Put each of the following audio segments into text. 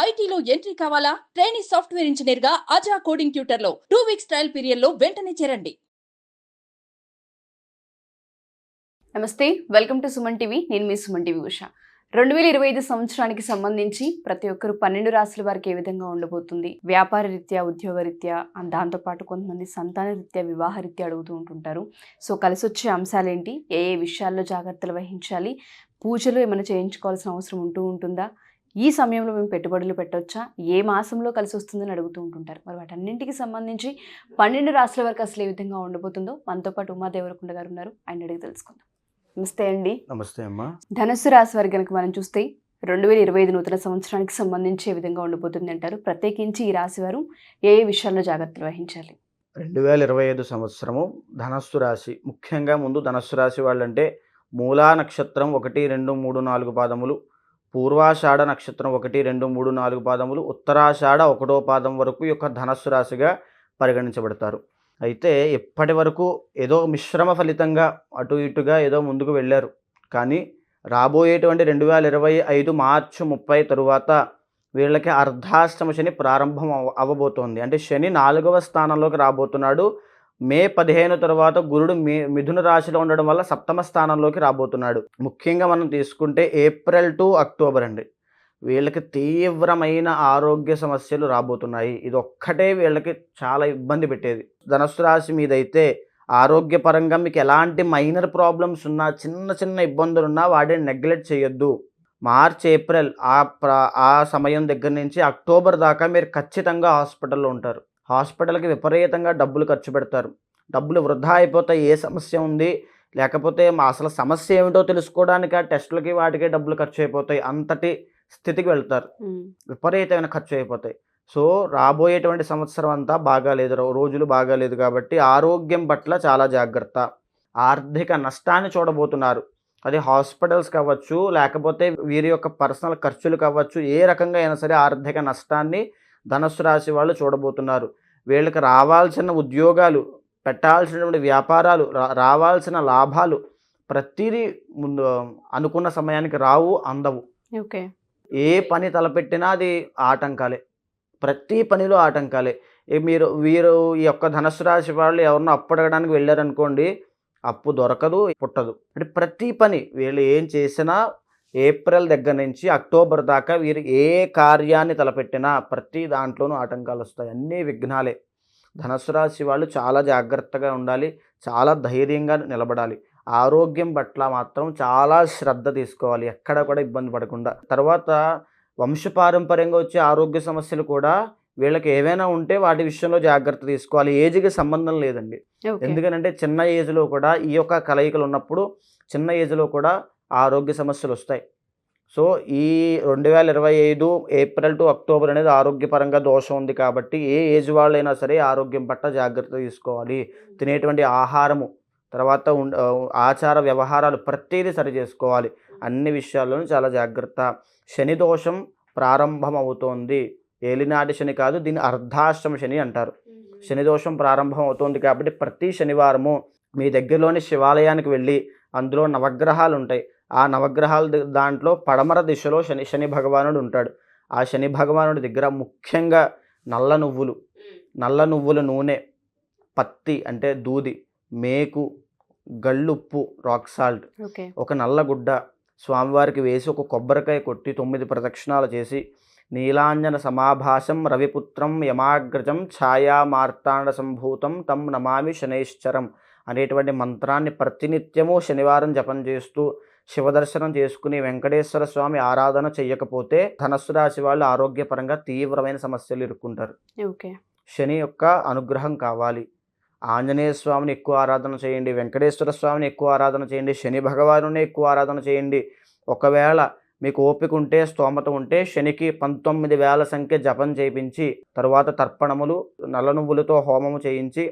ఐటీలో ఎంట్రీ కావాలా? Trainee software engineer గా అజా కోడింగ్ ట్యూటర్ లో 2 వీక్స్ ట్రయల్ పీరియడ్ లో వెంటనే చేరండి. నమస్తే, వెల్కమ్ టు సుమన్ టీవీ. నేను మీ సుమన్ టీవీ ఉష. 2025 సంవత్సరానికి సంబంధించి ప్రతి ఒక్కరు 12 రాశుల వారికి ఏ విధంగా ఉండబోతుంది, వ్యాపార రీత్యా, ఉద్యోగ రీత్యా, దాంతోపాటు కొంతమంది సంతాన రీత్యా, వివాహ రీత్యా అడుగుతూ ఉంటుంటారు. సో కలిసి వచ్చే అంశాలు ఏంటి, ఏ ఏ విషయాల్లో జాగ్రత్తలు వహించాలి, పూజలు ఏమైనా చేయించుకోవాల్సిన అవసరం ఉంటుందా, ఈ సమయంలో మేము పెట్టుబడులు పెట్టవచ్చా, ఏ మాసంలో కలిసి వస్తుందని అడుగుతూ ఉంటుంటారు. మరి వాటన్నింటికి సంబంధించి 12 రాశుల వరకు అసలు ఏ విధంగా ఉండబోతుందో మనతో పాటు ఉమాదేవరకొండ గారు ఉన్నారు, ఆయన అడిగి తెలుసుకుందాం. నమస్తే అండి. నమస్తే అమ్మా. ధనుస్సు రాశి వారి కనుక మనం చూస్తే 2025 నూతన సంవత్సరానికి సంబంధించి ఏ విధంగా ఉండబోతుంది అంటారు? ప్రత్యేకించి ఈ రాశి వారు ఏ ఏ విషయాల్లో జాగ్రత్తలు వహించాలి? 2025 సంవత్సరము ధనస్సు రాశి, ముఖ్యంగా ముందు ధనస్సు రాశి వాళ్ళంటే మూలా నక్షత్రం 1, 2, 3, 4 పాదములు, పూర్వాషాఢ నక్షత్రం 1, 2, 3, 4 పాదములు, ఉత్తరాషాఢ 1వ పాదం వరకు ఈ యొక్క ధనస్సు రాశిగా పరిగణించబడతారు. అయితే ఇప్పటి వరకు ఏదో మిశ్రమ ఫలితంగా అటు ఇటుగా ఏదో ముందుకు వెళ్ళారు. కానీ రాబోయేటువంటి 2025 మార్చి 30 తరువాత వీళ్ళకి అర్ధాష్టమ శని ప్రారంభం అవ్వబోతోంది. అంటే శని 4వ స్థానంలోకి రాబోతున్నాడు. మే 15 తర్వాత గురుడు మిథున రాశిలో ఉండడం వల్ల సప్తమ స్థానంలోకి రాబోతున్నాడు. ముఖ్యంగా మనం తీసుకుంటే ఏప్రిల్ టు అక్టోబర్ అండి, వీళ్ళకి తీవ్రమైన ఆరోగ్య సమస్యలు రాబోతున్నాయి. ఇది ఒక్కటే వీళ్ళకి చాలా ఇబ్బంది పెట్టేది. ధనుస్సు రాశి మీద అయితే ఆరోగ్యపరంగా మీకు ఎలాంటి మైనర్ ప్రాబ్లమ్స్ ఉన్నా, చిన్న చిన్న ఇబ్బందులు ఉన్నా వాటిని నెగ్లెక్ట్ చేయొద్దు. మార్చ్, ఏప్రిల్ ఆ సమయం దగ్గర నుంచి అక్టోబర్ దాకా మీరు ఖచ్చితంగా హాస్పిటల్లో ఉంటారు. హాస్పిటల్కి విపరీతంగా డబ్బులు ఖర్చు పెడతారు. డబ్బులు వృధా అయిపోతాయి. ఏ సమస్య ఉంది, లేకపోతే అసలు సమస్య ఏమిటో తెలుసుకోవడానికి ఆ టెస్టులకి వాటికి డబ్బులు ఖర్చు అయిపోతాయి. అంతటి స్థితికి వెళ్తారు. విపరీతమైన ఖర్చు అయిపోతాయి. సో రాబోయేటువంటి సంవత్సరం అంతా బాగాలేదు, రోజులు బాగాలేదు. కాబట్టి ఆరోగ్యం పట్ల చాలా జాగ్రత్త. ఆర్థిక నష్టాన్ని చూడబోతున్నారు. అది హాస్పిటల్స్ కావచ్చు, లేకపోతే వీరి యొక్క పర్సనల్ ఖర్చులు కావచ్చు, ఏ రకంగా అయినా సరే ఆర్థిక నష్టాన్ని ధనుస్సు రాశి వాళ్ళు చూడబోతున్నారు. వీళ్ళకి రావాల్సిన ఉద్యోగాలు, పెట్టాల్సినటువంటి వ్యాపారాలు, రావాల్సిన లాభాలు ప్రతిదీ ముందు అనుకున్న సమయానికి రావు, అందవు. ఓకే. ఏ పని తలపెట్టినా అది ఆటంకాలే, ప్రతి పనిలో ఆటంకాలే. వీరు ఈ యొక్క ధనుస్సు రాశి వాళ్ళు ఎవరినో అప్పు అడగడానికి వెళ్ళారనుకోండి, అప్పు దొరకదు, పుట్టదు. అంటే ప్రతి పని వీళ్ళు ఏం చేసినా ఏప్రిల్ దగ్గర నుంచి అక్టోబర్ దాకా వీరు ఏ కార్యాన్ని తలపెట్టినా ప్రతి దాంట్లోనూ ఆటంకాలు వస్తాయి. అన్నీ విఘ్నాలే. ధనుస్సు రాశి వాళ్ళు చాలా జాగ్రత్తగా ఉండాలి, చాలా ధైర్యంగా నిలబడాలి. ఆరోగ్యం పట్ల మాత్రం చాలా శ్రద్ధ తీసుకోవాలి, ఎక్కడ కూడా ఇబ్బంది పడకుండా. తర్వాత వంశపారంపర్యంగా వచ్చే ఆరోగ్య సమస్యలు కూడా వీళ్ళకి ఏవైనా ఉంటే వాటి విషయంలో జాగ్రత్త తీసుకోవాలి. ఏజ్కి సంబంధం లేదండి. ఎందుకంటే చిన్న ఏజ్లో కూడా ఈ యొక్క కలయికలు ఉన్నప్పుడు చిన్న ఏజ్లో కూడా ఆరోగ్య సమస్యలు వస్తాయి. సో ఈ 2025 ఏప్రిల్ టు అక్టోబర్ అనేది ఆరోగ్యపరంగా దోషం ఉంది. కాబట్టి ఏ ఏజ్ వాళ్ళైనా సరే ఆరోగ్యం పట్ల జాగ్రత్త తీసుకోవాలి. తినేటువంటి ఆహారము, తర్వాత ఆచార వ్యవహారాలు ప్రతిదీ సరి చేసుకోవాలి. అన్ని విషయాల్లోనూ చాలా జాగ్రత్త. శని దోషం ప్రారంభం అవుతోంది. ఏలినాటి శని కాదు, దీన్ని అర్ధాష్టమ శని అంటారు. శని దోషం ప్రారంభం అవుతోంది కాబట్టి ప్రతి శనివారము మీ దగ్గరలోని శివాలయానికి వెళ్ళి, అందులో నవగ్రహాలు ఉంటాయి, ఆ నవగ్రహాల దాంట్లో పడమర దిశలో శని భగవానుడు ఉంటాడు. ఆ శని భగవానుడి దగ్గర ముఖ్యంగా నల్ల నువ్వుల నూనె, పత్తి అంటే దూది, మేకు, గళ్ళుప్పు, రాక్ సాల్ట్, ఒక నల్ల గుడ్డ స్వామివారికి వేసి ఒక కొబ్బరికాయ కొట్టి 9 ప్రదక్షిణాలు చేసి, నీలాంజన సమాభాసం రవిపుత్రం యమాగ్రజం ఛాయా మార్తాండ సంభూతం తం నమామి శనైశ్చరం అనేటువంటి మంత్రాన్ని ప్రతినిత్యము శనివారం జపం చేస్తూ శివదర్శనం చేసుకుని వెంకటేశ్వర స్వామి ఆరాధన చెయ్యకపోతే ధనుస్సు రాశి వాళ్ళు ఆరోగ్యపరంగా తీవ్రమైన సమస్యలు ఇరుక్కుంటారు. శని యొక్క అనుగ్రహం కావాలి. ఆంజనేయ స్వామిని ఎక్కువ ఆరాధన చేయండి, వెంకటేశ్వర స్వామిని ఎక్కువ ఆరాధన చేయండి, శని భగవానుని ఎక్కువ ఆరాధన చేయండి. ఒకవేళ మీకు ఓపిక ఉంటే, స్తోమత ఉంటే శనికి 19,000 సంఖ్య జపం చేయించి, తరువాత తర్పణములు, నల్ల నువ్వులతో హోమము చేయించి,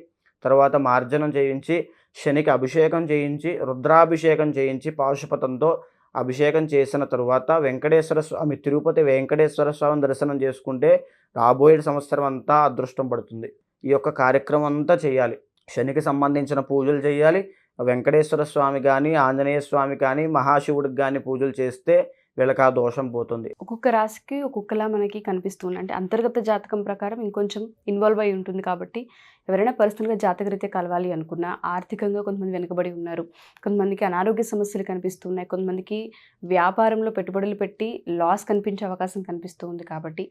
తర్వాత మార్జనం చేయించి, శనికి అభిషేకం చేయించి, రుద్రాభిషేకం చేయించి, పాశుపతంతో అభిషేకం చేసిన తరువాత వెంకటేశ్వర స్వామి, తిరుపతి వెంకటేశ్వర స్వామిని దర్శనం చేసుకుంటే రాబోయే సంవత్సరం అంతా అదృష్టం పడుతుంది. ఈ యొక్క కార్యక్రమం అంతా చేయాలి. శనికి సంబంధించిన పూజలు చేయాలి. వెంకటేశ్వర స్వామి కానీ, ఆంజనేయ స్వామి కానీ, మహాశివుడికి కానీ పూజలు చేస్తే వీళ్ళకి ఆ దోషం పోతుంది. ఒక్కొక్క రాశికి ఒక్కొక్కలా మనకి కనిపిస్తుంది. అంటే అంతర్గత జాతకం ప్రకారం ఇంకొంచెం ఇన్వాల్వ్ అయి ఉంటుంది కాబట్టి ఎవరైనా పర్సనల్గా జాతకరీత్యా కలవాలి అనుకున్నా, ఆర్థికంగా కొంతమంది వెనుకబడి ఉన్నారు, కొంతమందికి అనారోగ్య సమస్యలు కనిపిస్తున్నాయి, కొంతమందికి వ్యాపారంలో పెట్టుబడులు పెట్టి లాస్ కనిపించే అవకాశం కనిపిస్తూ ఉంది. కాబట్టి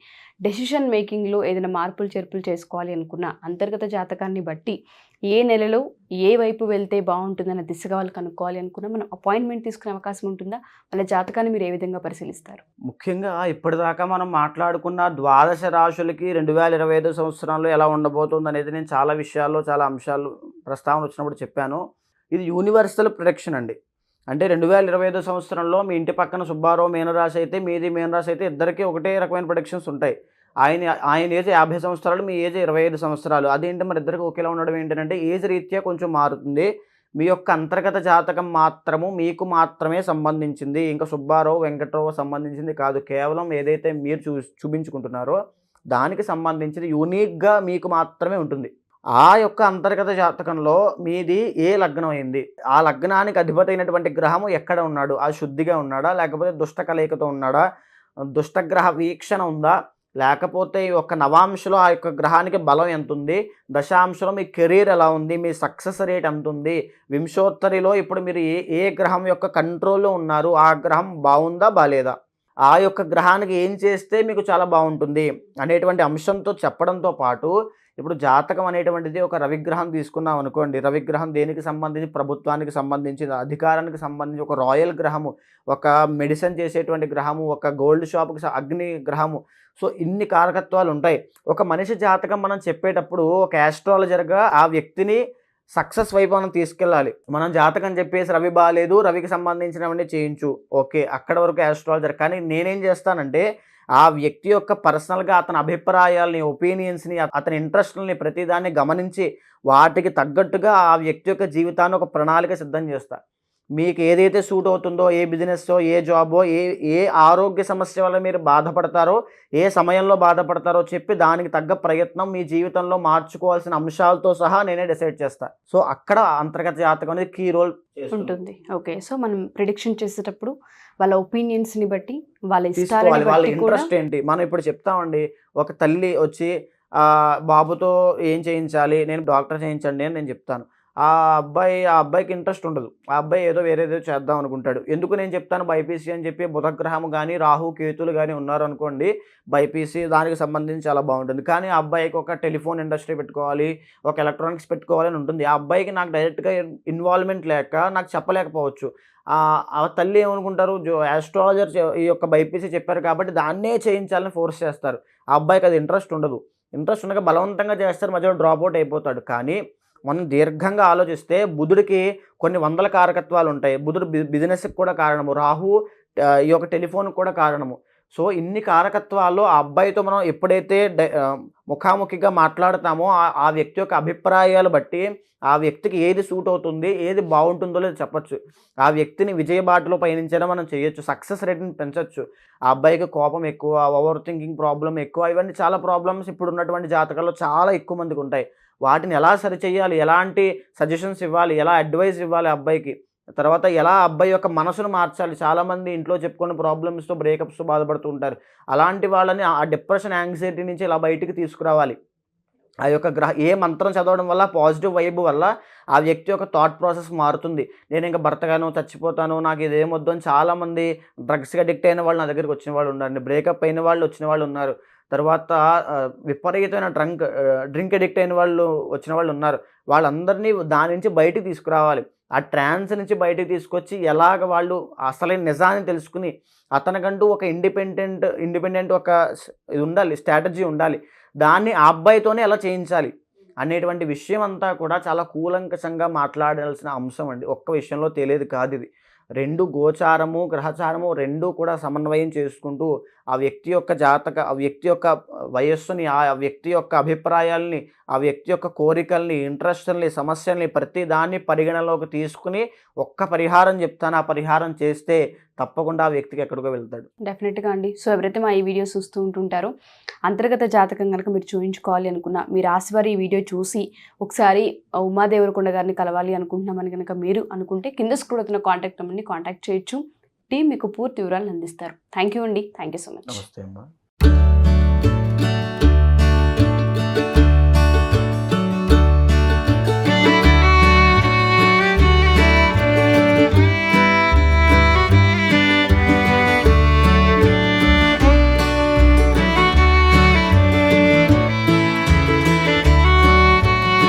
డెసిషన్ మేకింగ్లో ఏదైనా మార్పులు చేర్పులు చేసుకోవాలి అనుకున్నా అంతర్గత జాతకాన్ని బట్టి ఏ నెలలో ఏ వైపు వెళ్తే బాగుంటుందన్న దిశగా వాళ్ళు కనుక్కోవాలి అనుకున్నా మనం అపాయింట్మెంట్ తీసుకునే అవకాశం ఉంటుందా? వాళ్ళ జాతకాన్ని మీరు ఏ విధంగా పరిశీలిస్తారు? ముఖ్యంగా ఇప్పటిదాకా మనం మాట్లాడుకున్న ద్వాదశ రాశులకి 2025 సంవత్సరంలో ఎలా ఉండబోతుంది అనేది నేను చాలా విషయాల్లో చాలా అంశాలు ప్రస్తావన వచ్చినప్పుడు చెప్పాను. ఇది యూనివర్సల్ ప్రొడిక్షన్ అండి. అంటే 2025 సంవత్సరంలో మీ ఇంటి పక్కన సుబ్బారావు మీనరాశి అయితే, మీది మీనరాశి అయితే ఇద్దరికీ ఒకటే రకమైన ప్రొడిక్షన్స్ ఉంటాయి. ఆయన ఏజ్ 50 సంవత్సరాలు, మీ ఏజ్ 25 సంవత్సరాలు. అదేంటి మరి ఇద్దరికి ఒకేలా ఉండడం ఏంటంటే ఏజ్ రీత్యా కొంచెం మారుతుంది. మీ యొక్క అంతర్గత జాతకం మాత్రము మీకు మాత్రమే సంబంధించింది. ఇంకా సుబ్బారావు వెంకట్రావు సంబంధించింది కాదు. కేవలం ఏదైతే మీరు చూపించుకుంటున్నారో దానికి సంబంధించింది యూనిక్గా మీకు మాత్రమే ఉంటుంది. ఆ యొక్క అంతర్గత జాతకంలో మీది ఏ లగ్నం అయింది, ఆ లగ్నానికి అధిపతి అయినటువంటి గ్రహము ఎక్కడ ఉన్నాడు, ఆ శుద్ధిగా ఉన్నాడా, లేకపోతే దుష్ట కలయికతో ఉన్నాడా, దుష్టగ్రహ వీక్షణ ఉందా, లేకపోతే ఈ యొక్క నవాంశలో ఆ యొక్క గ్రహానికి బలం ఎంత ఉంది, దశాంశలో మీ కెరీర్ ఎలా ఉంది, మీ సక్సెస్ రేట్ ఎంత ఉంది, వింశోత్తరిలో ఇప్పుడు మీరు ఏ గ్రహం యొక్క కంట్రోల్లో ఉన్నారు, ఆ గ్రహం బాగుందా బాలేదా, ఆ యొక్క గ్రహానికి ఏం చేస్తే మీకు చాలా బాగుంటుంది అనేటువంటి అంశంతో చెప్పడంతో పాటు ఇప్పుడు జాతకం అనేటువంటిది ఒక రవిగ్రహం తీసుకున్నాం అనుకోండి. రవిగ్రహం దేనికి సంబంధించి? ప్రభుత్వానికి సంబంధించి, అధికారానికి సంబంధించి ఒక రాయల్ గ్రహము, ఒక మెడిసిన్ చేసేటువంటి గ్రహము, ఒక గోల్డ్ షాప్కి అగ్ని గ్రహము. సో ఇన్ని కారకత్వాలు ఉంటాయి. ఒక మనిషి జాతకం మనం చెప్పేటప్పుడు ఒక ఆస్ట్రాలజర్గా ఆ వ్యక్తిని సక్సెస్ వైపు మనం తీసుకెళ్ళాలి. మనం జాతకం చెప్పేసి రవి బాగాలేదు, రవికి సంబంధించినవన్నీ చేయించు, ఓకే, అక్కడ వరకు ఆస్ట్రాలజర్. కానీ నేనేం చేస్తానంటే ఆ వ్యక్తి యొక్క పర్సనల్గా అతని అభిప్రాయాలని, ఒపీనియన్స్ని, అతని ఇంట్రెస్ట్లని ప్రతిదాన్ని గమనించి వాటికి తగ్గట్టుగా ఆ వ్యక్తి యొక్క జీవితాన్ని ఒక ప్రణాళిక సిద్ధం చేస్తా. మీకు ఏదైతే సూట్ అవుతుందో, ఏ బిజినెస్సో, ఏ జాబో, ఏ ఆరోగ్య సమస్య వల్ల మీరు బాధపడతారో, ఏ సమయంలో బాధపడతారో చెప్పి దానికి తగ్గ ప్రయత్నం మీ జీవితంలో మార్చుకోవాల్సిన అంశాలతో సహా నేనే డిసైడ్ చేస్తా. సో అక్కడ అంతర్గత జాతకం అనేది కీ రోల్ ఉంటుంది. ఓకే, సో మనం ప్రిడిక్షన్ చేసేటప్పుడు వాళ్ళ ఒపీనియన్స్ని బట్టి, వాళ్ళ తీసుకోవాలి, వాళ్ళ ఇంట్రెస్ట్ ఏంటి. మనం ఇప్పుడు చెప్తామండి, ఒక తల్లి వచ్చి బాబుతో ఏం చేయించాలి, నేను డాక్టర్ చేయించండి అని నేను చెప్తాను. ఆ అబ్బాయికి ఇంట్రెస్ట్ ఉండదు. ఆ అబ్బాయి ఏదో వేరేదో చేద్దాం అనుకుంటాడు. ఎందుకు నేను చెప్తాను బైపీసీ అని చెప్పి, బుధగ్రహం కానీ రాహు కేతులు కానీ ఉన్నారు అనుకోండి, బైపీసీ దానికి సంబంధించి చాలా బాగుంటుంది. కానీ ఆ అబ్బాయికి ఒక టెలిఫోన్ ఇండస్ట్రీ పెట్టుకోవాలి, ఒక ఎలక్ట్రానిక్స్ పెట్టుకోవాలని ఉంటుంది. ఆ అబ్బాయికి నాకు డైరెక్ట్గా ఇన్వాల్వ్మెంట్ లేక నాకు చెప్పలేకపోవచ్చు. ఆ తల్లి ఏమనుకుంటారు, ఆస్ట్రాలజర్ ఈ యొక్క బైపీసీ చెప్పారు కాబట్టి దాన్నే చేయించాలని ఫోర్స్ చేస్తారు. ఆ అబ్బాయికి అది ఇంట్రెస్ట్ ఉండదు. ఇంట్రెస్ట్ ఉండగా బలవంతంగా చేస్తారు, మధ్యలో డ్రాప్అవుట్ అయిపోతాడు. కానీ మనం దీర్ఘంగా ఆలోచిస్తే బుధుడికి కొన్ని వందల కారకత్వాలు ఉంటాయి. బుధుడు బిజినెస్కి కూడా కారణము, రాహు ఈ యొక్క టెలిఫోన్కి కూడా కారణము. సో ఇన్ని కారకత్వాల్లో ఆ అబ్బాయితో మనం ఎప్పుడైతే ముఖాముఖిగా మాట్లాడతామో ఆ వ్యక్తి యొక్క అభిప్రాయాలు బట్టి ఆ వ్యక్తికి ఏది సూట్ అవుతుంది, ఏది బాగుంటుందో లేదో చెప్పచ్చు. ఆ వ్యక్తిని విజయబాటలో పయనించడం మనం చేయొచ్చు, సక్సెస్ రేట్ని పెంచవచ్చు. ఆ అబ్బాయికి కోపం ఎక్కువ, ఓవర్ థింకింగ్ ప్రాబ్లం ఎక్కువ, ఇవన్నీ చాలా ప్రాబ్లమ్స్ ఇప్పుడు ఉన్నటువంటి జాతకాల్లో చాలా ఎక్కువ మందికి ఉంటాయి. వాటిని ఎలా సరిచేయాలి, ఎలాంటి సజెషన్స్ ఇవ్వాలి, ఎలా అడ్వైస్ ఇవ్వాలి అబ్బాయికి, తర్వాత ఎలా అబ్బాయి యొక్క మనసును మార్చాలి. చాలామంది ఇంట్లో చెప్పుకున్న ప్రాబ్లమ్స్తో బ్రేకప్స్తో బాధపడుతూ ఉంటారు. అలాంటి వాళ్ళని ఆ డిప్రెషన్, యాంగ్జైటీ నుంచి ఇలా బయటికి తీసుకురావాలి. ఆ యొక్క ఏ మంత్రం చదవడం వల్ల, పాజిటివ్ వైబ్ వల్ల ఆ వ్యక్తి యొక్క థాట్ ప్రాసెస్ మారుతుంది. నేను ఇంకా భర్తగాను చచ్చిపోతాను, నాకు ఇదేమొద్దు అని చాలామంది డ్రగ్స్కి అడిక్ట్ అయిన వాళ్ళు నా దగ్గరికి వచ్చిన వాళ్ళు ఉన్నారు, బ్రేకప్ అయిన వాళ్ళు వచ్చిన వాళ్ళు ఉన్నారు, తర్వాత విపరీతమైన డ్రింక్ అడిక్ట్ అయిన వాళ్ళు వచ్చిన వాళ్ళు ఉన్నారు. వాళ్ళందరినీ దాని నుంచి బయటికి తీసుకురావాలి. ఆ ట్రాన్స్ నుంచి బయటికి తీసుకొచ్చి ఎలాగ వాళ్ళు అసలైన నిజాన్ని తెలుసుకుని అతనికంటూ ఒక ఇండిపెండెంట్ ఒక ఇది ఉండాలి, స్ట్రాటజీ ఉండాలి. దాన్ని ఆ అబ్బాయితోనే ఎలా చేయించాలి అనేటువంటి విషయం అంతా కూడా చాలా కూలంకషంగా మాట్లాడాల్సిన అంశం అండి. ఒక్క విషయంలో తెలియదు కాదు ఇది. రెండు గోచారము, గ్రహచారము రెండూ కూడా సమన్వయం చేసుకుంటూ ఆ వ్యక్తి యొక్క ఆ వ్యక్తి యొక్క వయస్సుని, ఆ వ్యక్తి యొక్క అభిప్రాయాల్ని, ఆ వ్యక్తి యొక్క కోరికల్ని, ఇంట్రెస్ట్ని, సమస్యల్ని ప్రతి దాన్ని పరిగణలోకి తీసుకుని ఒక్క పరిహారం చెప్తాను, ఆ పరిహారం చేస్తే తప్పకుండా ఆ వ్యక్తికి ఎక్కడికో వెళ్తాడు. డెఫినెట్గా అండి. సో ఎవరైతే మా ఈ వీడియో చూస్తూ ఉంటుంటారో అంతర్గత జాతకం కనుక మీరు చూపించుకోవాలి అనుకున్నా, మీ రాశివారి ఈ వీడియో చూసి ఒకసారి ఉమాదేవరకొండ గారిని కలవాలి అనుకుంటున్నామని కనుక మీరు అనుకుంటే కింద స్క్రోల్ అవుతున్న కాంటాక్ట్ నెంబర్ని కాంటాక్ట్ చేయొచ్చు. టీం మీకు పూర్తి వివరాలను అందిస్తారు. థ్యాంక్ యూ అండి. Thank you so much. నమస్తే అమ్మా.